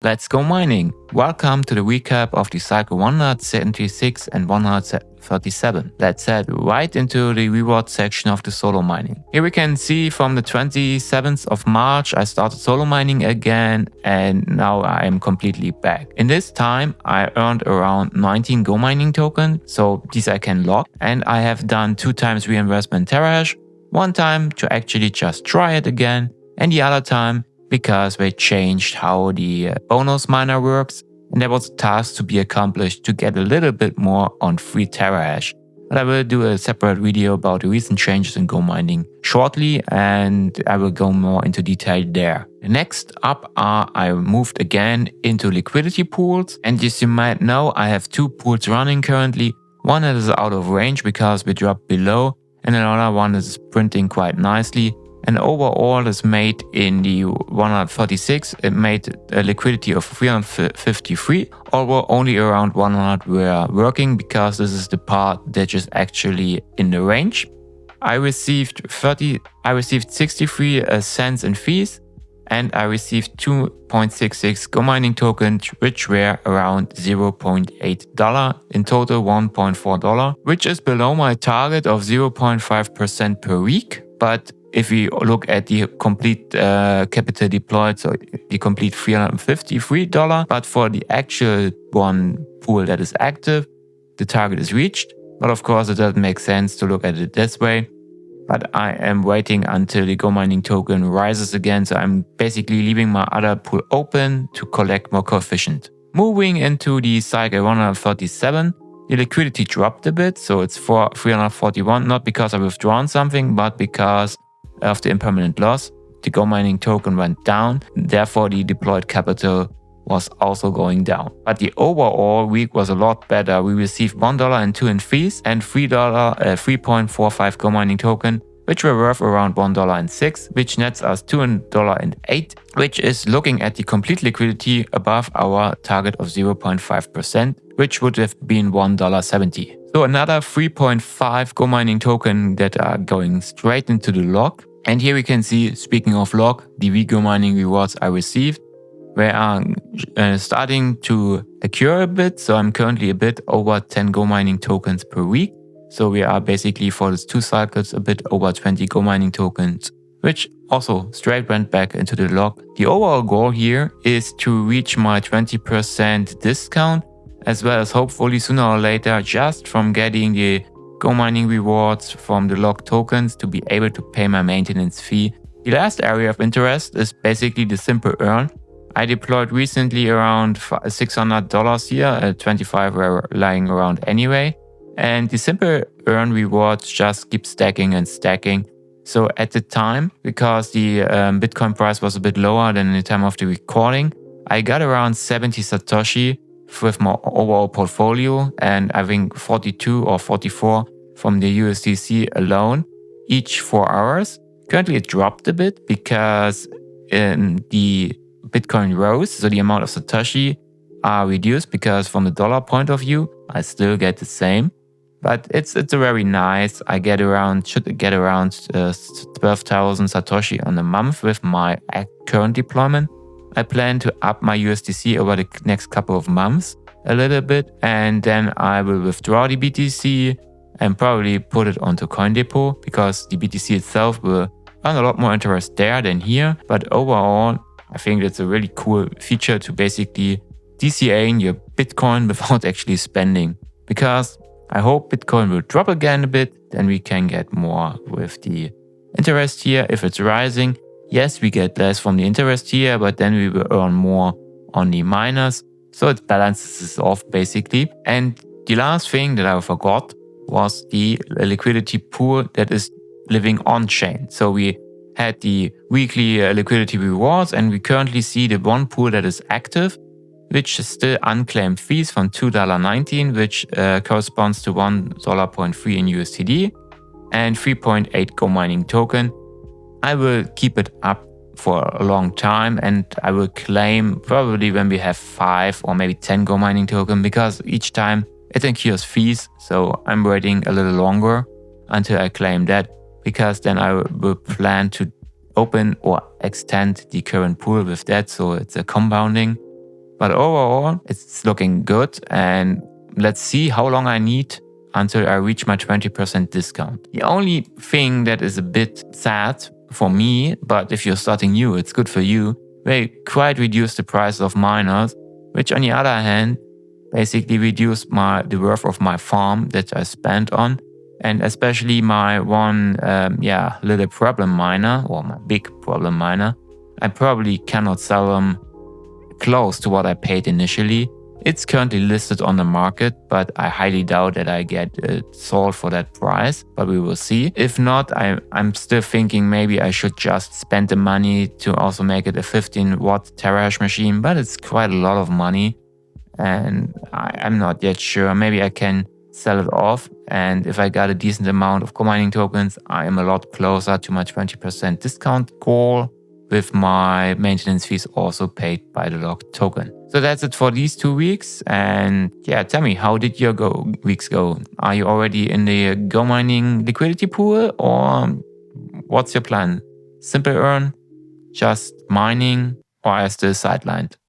Let's go mining! Welcome to the recap of the cycle 176 and 137. Let's head right into the reward section of the solo mining. Here we can see from the 27th of March I started solo mining again, and now I am completely back. In this time I earned around 19 Gomining tokens, so these I can lock, and I have done 2 times reinvestment terahash, one time to actually just try it again, and the other time because they changed how the bonus miner works, and there was a task to be accomplished to get a little bit more on free terahash. But I will do a separate video about the recent changes in Gomining shortly, and I will go more into detail there. Next up I moved again into Liqiudity Pools, and as you might know, I have 2 pools running currently. One that is out of range because we dropped below, and another one is printing quite nicely. And overall is made in the 146, it made a liquidity of 353, although only around 100 were working because this is the part that is actually in the range. I received 63 cents in fees, and I received 2.66 Gomining tokens, which were around $0.8, in total $1.4, which is below my target of 0.5% per week. But if we look at the complete capital deployed, so the complete $353, but for the actual one pool that is active, the target is reached. But of course, it doesn't make sense to look at it this way. But I am waiting until the Gomining token rises again, so I'm basically leaving my other pool open to collect more coefficient. Moving into the cycle 137, the liquidity dropped a bit, so it's for 341, not because I've withdrawn something, but because of the impermanent loss, the Gomining token went down, therefore the deployed capital was also going down. But the overall week was a lot better. We received $1.02 in fees and $3.45 Gomining token, which were worth around $1.06, which nets us $2.08, which is looking at the complete liquidity above our target of 0.5%, which would have been $1.70. So another 3.5 Gomining token that are going straight into the lock. And here we can see, speaking of lock, the Gomining rewards I received. They are starting to occur a bit, so I'm currently a bit over 10 Gomining tokens per week. So we are basically for these 2 cycles a bit over 20 Gomining tokens, which also straight went back into the lock. The overall goal here is to reach my 20% discount, as well as hopefully sooner or later, just from getting the Gomining rewards from the locked tokens, to be able to pay my maintenance fee. The last area of interest is basically the simple earn. I deployed recently around $600 here, 25 were lying around anyway. And the simple earn rewards just keep stacking and stacking. So at the time, because the Bitcoin price was a bit lower than in the time of the recording, I got around 70 Satoshi with my overall portfolio, and I think 42 or 44 from the USDC alone, each 4 hours. Currently it dropped a bit because the Bitcoin rose, so the amount of Satoshi are reduced, because from the dollar point of view, I still get the same. But it's a very nice, should get around 12,000 Satoshi on a month with my current deployment. I plan to up my USDC over the next couple of months a little bit, and then I will withdraw the BTC and probably put it onto CoinDepot, because the BTC itself will earn a lot more interest there than here. But overall, I think it's a really cool feature to basically DCA your Bitcoin without actually spending, because I hope Bitcoin will drop again a bit, then we can get more with the interest here. If it's rising, yes, we get less from the interest here, but then we will earn more on the miners. So it balances off basically. And the last thing that I forgot was the liquidity pool that is living on chain. So we had the weekly liquidity rewards, and we currently see the one pool that is active, which is still unclaimed fees from $2.19, which corresponds to $1.3 in USDT, and 3.8 Gomining token. I will keep it up for a long time, and I will claim probably when we have 5 or maybe 10 Gomining token, because each time it incurs fees. So I'm waiting a little longer until I claim that, because then I will plan to open or extend the current pool with that. So it's a compounding. But overall, it's looking good, and let's see how long I need until I reach my 20% discount. The only thing that is a bit sad for me, but if you're starting new, it's good for you, they quite reduce the price of miners, which on the other hand, basically reduce the worth of my farm that I spent on. And especially my one little problem miner, or my big problem miner, I probably cannot sell them close to what I paid initially. It's currently listed on the market, but I highly doubt that I get it sold for that price, but we will see. If not, I'm still thinking maybe I should just spend the money to also make it a 15-watt terahash machine, but it's quite a lot of money, and I'm not yet sure. Maybe I can sell it off, and if I got a decent amount of Gomining tokens, I am a lot closer to my 20% discount goal, with my maintenance fees also paid by the locked token. So that's it for these 2 weeks. And yeah, tell me, how did your weeks go? Are you already in the Gomining liquidity pool, or what's your plan? Simple earn, just mining, or are you still sidelined?